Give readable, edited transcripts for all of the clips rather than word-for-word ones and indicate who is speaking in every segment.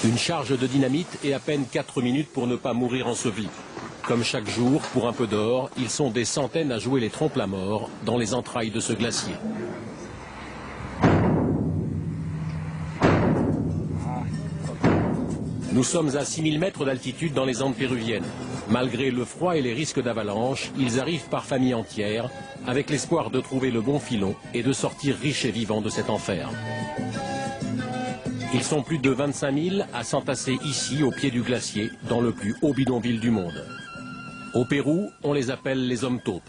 Speaker 1: Une charge de dynamite et à peine 4 minutes pour ne pas mourir enseveli. Comme chaque jour, pour un peu d'or, ils sont des centaines à jouer les trompes-la-mort dans les entrailles de ce glacier. Nous sommes à 6000 mètres d'altitude dans les Andes péruviennes. Malgré le froid et les risques d'avalanche, ils arrivent par famille entière, avec l'espoir de trouver le bon filon et de sortir riches et vivants de cet enfer. Ils sont plus de 25 000 à s'entasser ici, au pied du glacier, dans le plus haut bidonville du monde. Au Pérou, on les appelle les hommes taupes.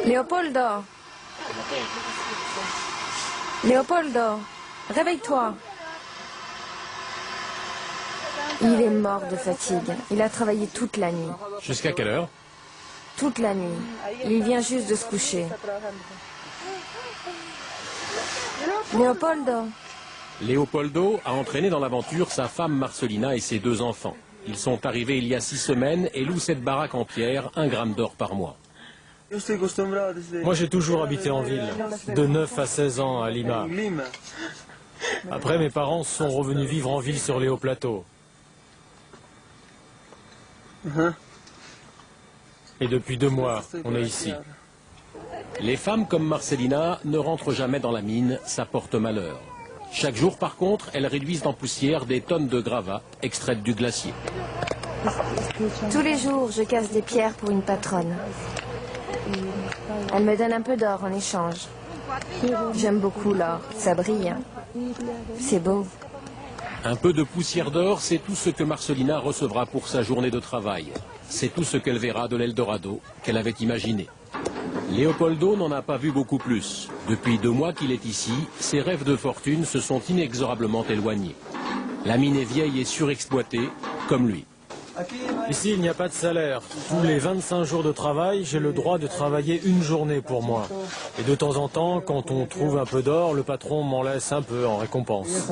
Speaker 2: Léopoldo! Léopoldo, réveille-toi. Il est mort de fatigue. Il a travaillé toute la nuit.
Speaker 1: Jusqu'à quelle heure?
Speaker 2: Toute la nuit. Il vient juste de se coucher. Léopoldo.
Speaker 1: Léopoldo a entraîné dans l'aventure sa femme Marcelina et ses 2 enfants. Ils sont arrivés il y a 6 semaines et louent cette baraque en pierre, 1 gramme d'or par mois.
Speaker 3: Moi, j'ai toujours habité en ville, de 9 à 16 ans à Lima. Après, mes parents sont revenus vivre en ville sur les hauts plateaux. Et depuis 2 mois, on est ici.
Speaker 1: Les femmes comme Marcelina ne rentrent jamais dans la mine, ça porte malheur. Chaque jour, par contre, elles réduisent en poussière des tonnes de gravats extraites du glacier.
Speaker 2: Tous les jours, je casse des pierres pour une patronne. Elle me donne un peu d'or en échange. J'aime beaucoup l'or, ça brille. C'est beau.
Speaker 1: Un peu de poussière d'or, c'est tout ce que Marcelina recevra pour sa journée de travail. C'est tout ce qu'elle verra de l'Eldorado qu'elle avait imaginé. Léopoldo n'en a pas vu beaucoup plus. Depuis 2 mois qu'il est ici, ses rêves de fortune se sont inexorablement éloignés. La mine est vieille et surexploitée, comme lui.
Speaker 3: Ici, il n'y a pas de salaire. Tous les 25 jours de travail, j'ai le droit de travailler 1 journée pour moi. Et de temps en temps, quand on trouve un peu d'or, le patron m'en laisse un peu en récompense.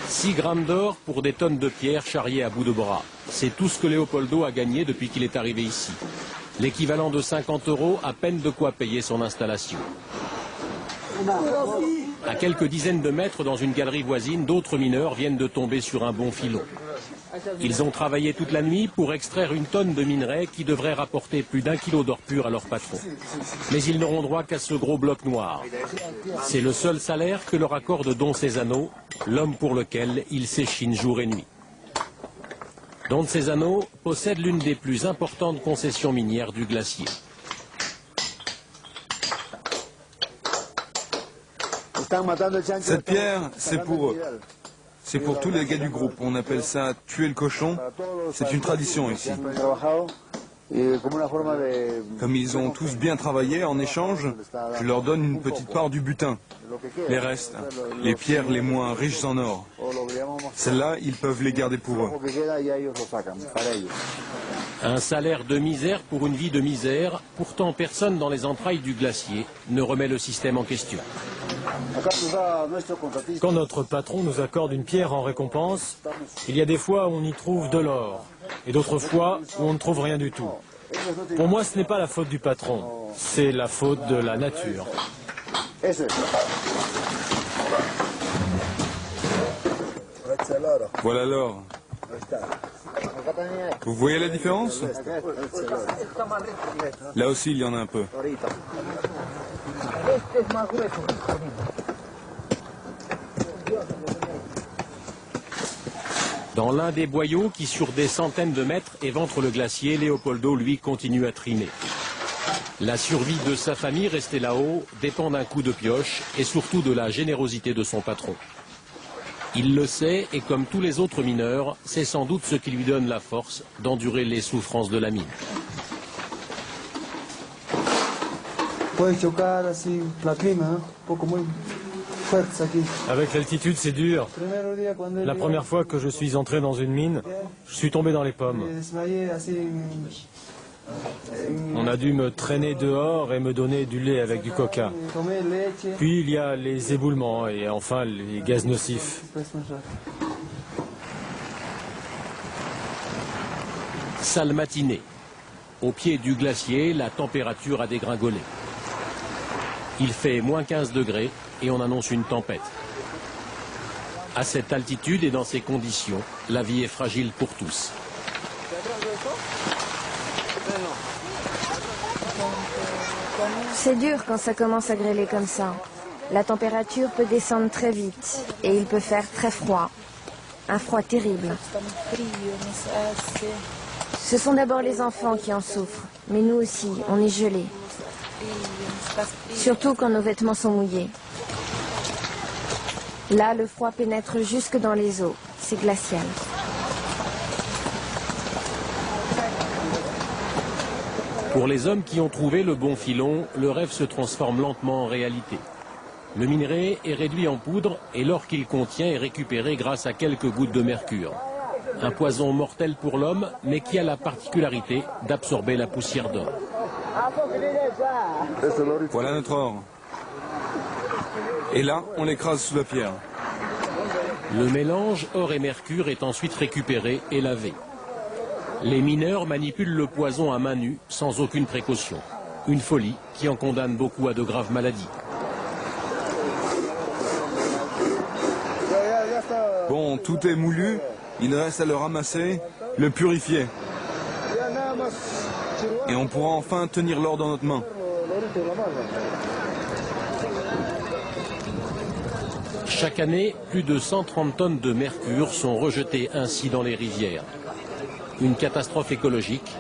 Speaker 1: 6 grammes d'or pour des tonnes de pierres charriées à bout de bras. C'est tout ce que Léopoldo a gagné depuis qu'il est arrivé ici. L'équivalent de 50 €, à peine de quoi payer son installation. À quelques dizaines de mètres dans une galerie voisine, d'autres mineurs viennent de tomber sur un bon filon. Ils ont travaillé toute la nuit pour extraire une tonne de minerai qui devrait rapporter plus d'1 kilo d'or pur à leur patron. Mais ils n'auront droit qu'à ce gros bloc noir. C'est le seul salaire que leur accorde Don Cesano, l'homme pour lequel ils s'échinent jour et nuit. Don Cesano possède l'une des plus importantes concessions minières du glacier.
Speaker 4: Cette pierre, c'est pour tous les gars du groupe. On appelle ça tuer le cochon. C'est une tradition ici. Comme ils ont tous bien travaillé, en échange, je leur donne une petite part du butin. Les restes, les pierres les moins riches en or. Celles-là, ils peuvent les garder pour eux.
Speaker 1: Un salaire de misère pour une vie de misère, pourtant personne dans les entrailles du glacier ne remet le système en question.
Speaker 3: Quand notre patron nous accorde une pierre en récompense, il y a des fois où on y trouve de l'or, et d'autres fois où on ne trouve rien du tout. Pour moi, ce n'est pas la faute du patron, c'est la faute de la nature.
Speaker 4: Voilà l'or. Vous voyez la différence? Là aussi, il y en a un peu.
Speaker 1: Dans l'un des boyaux qui, sur des centaines de mètres, éventre le glacier, Léopoldo, lui, continue à trimer. La survie de sa famille restée là-haut dépend d'un coup de pioche et surtout de la générosité de son patron. Il le sait et comme tous les autres mineurs, c'est sans doute ce qui lui donne la force d'endurer les souffrances de la mine.
Speaker 3: Avec l'altitude, c'est dur. La première fois que je suis entré dans une mine, je suis tombé dans les pommes. On a dû me traîner dehors et me donner du lait avec du coca. Puis il y a les éboulements et enfin les gaz nocifs.
Speaker 1: Sale matinée. Au pied du glacier, la température a dégringolé. Il fait moins 15 degrés et on annonce une tempête. À cette altitude et dans ces conditions, la vie est fragile pour tous.
Speaker 2: C'est dur quand ça commence à grêler comme ça. La température peut descendre très vite et il peut faire très froid. Un froid terrible. Ce sont d'abord les enfants qui en souffrent, mais nous aussi, on est gelés. Surtout quand nos vêtements sont mouillés. Là, le froid pénètre jusque dans les os. C'est glacial.
Speaker 1: Pour les hommes qui ont trouvé le bon filon, le rêve se transforme lentement en réalité. Le minerai est réduit en poudre et l'or qu'il contient est récupéré grâce à quelques gouttes de mercure. Un poison mortel pour l'homme, mais qui a la particularité d'absorber la poussière d'or.
Speaker 4: Voilà notre or. Et là, on l'écrase sous la pierre.
Speaker 1: Le mélange or et mercure est ensuite récupéré et lavé. Les mineurs manipulent le poison à main nue, sans aucune précaution. Une folie qui en condamne beaucoup à de graves maladies.
Speaker 4: Bon, tout est moulu, il reste à le ramasser, le purifier. Et on pourra enfin tenir l'or dans notre main.
Speaker 1: Chaque année, plus de 130 tonnes de mercure sont rejetées ainsi dans les rivières. Une catastrophe écologique,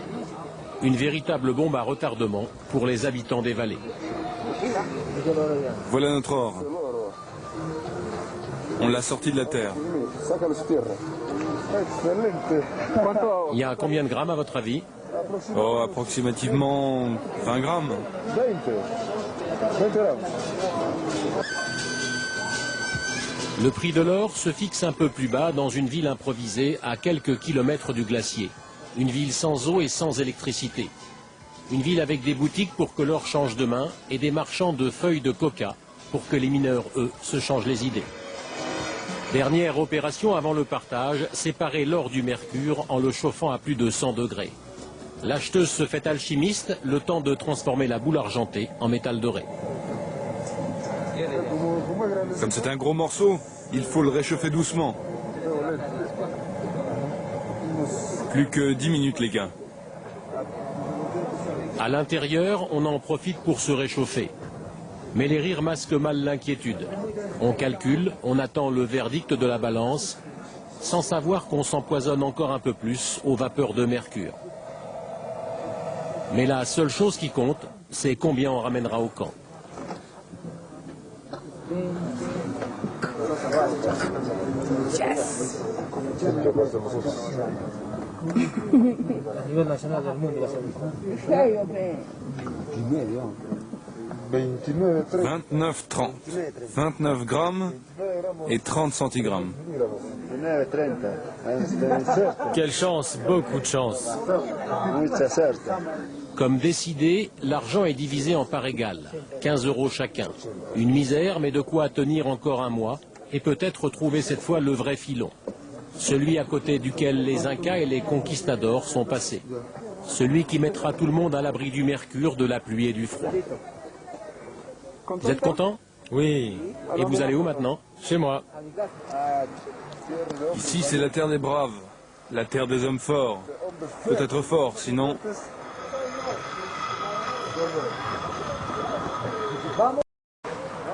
Speaker 1: une véritable bombe à retardement pour les habitants des vallées.
Speaker 4: Voilà notre or. On l'a sorti de la terre.
Speaker 1: Il y a combien de grammes à votre avis?
Speaker 4: Oh, approximativement 20 grammes.
Speaker 1: Le prix de l'or se fixe un peu plus bas dans une ville improvisée à quelques kilomètres du glacier. Une ville sans eau et sans électricité. Une ville avec des boutiques pour que l'or change de main et des marchands de feuilles de coca pour que les mineurs, eux, se changent les idées. Dernière opération avant le partage, séparer l'or du mercure en le chauffant à plus de 100 degrés. L'acheteuse se fait alchimiste, le temps de transformer la boule argentée en métal doré.
Speaker 4: Comme c'est un gros morceau, il faut le réchauffer doucement. Plus que 10 minutes, les gars.
Speaker 1: À l'intérieur, on en profite pour se réchauffer. Mais les rires masquent mal l'inquiétude. On calcule, on attend le verdict de la balance, sans savoir qu'on s'empoisonne encore un peu plus aux vapeurs de mercure. Mais la seule chose qui compte, c'est combien on ramènera au camp.
Speaker 2: Yes.
Speaker 4: « 29,30. 29 grammes et 30 centigrammes.
Speaker 3: Quelle chance, beaucoup de chance.
Speaker 1: Comme décidé, l'argent est divisé en parts égales, 15 € chacun. Une misère, mais de quoi tenir encore un mois et peut-être trouver cette fois le vrai filon. Celui à côté duquel les Incas et les conquistadors sont passés. Celui qui mettra tout le monde à l'abri du mercure, de la pluie et du froid. Vous êtes content?
Speaker 3: Oui.
Speaker 1: Et vous allez où maintenant?
Speaker 3: Chez moi.
Speaker 4: Ici, c'est la terre des braves, la terre des hommes forts. Peut-être forts, sinon...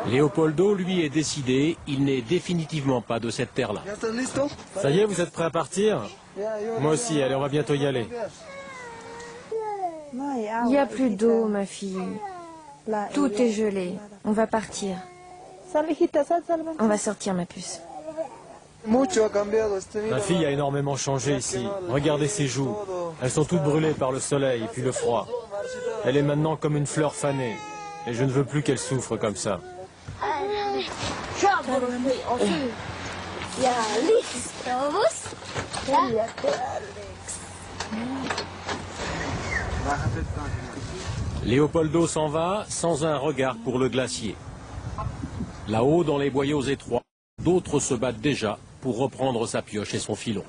Speaker 1: Leopoldo, lui, est décidé, il n'est définitivement pas de cette terre-là.
Speaker 3: Ça y est, vous êtes prêts à partir? Moi aussi, allez, on va bientôt y aller.
Speaker 2: Il n'y a plus d'eau, ma fille. Tout est gelé. On va partir. On va sortir, ma puce.
Speaker 3: Ma fille a énormément changé ici. Regardez ses joues. Elles sont toutes brûlées par le soleil et puis le froid. Elle est maintenant comme une fleur fanée. Et je ne veux plus qu'elle souffre comme ça.
Speaker 1: Leopoldo s'en va sans un regard pour le glacier. Là-haut, dans les boyaux étroits, d'autres se battent déjà pour reprendre sa pioche et son filon.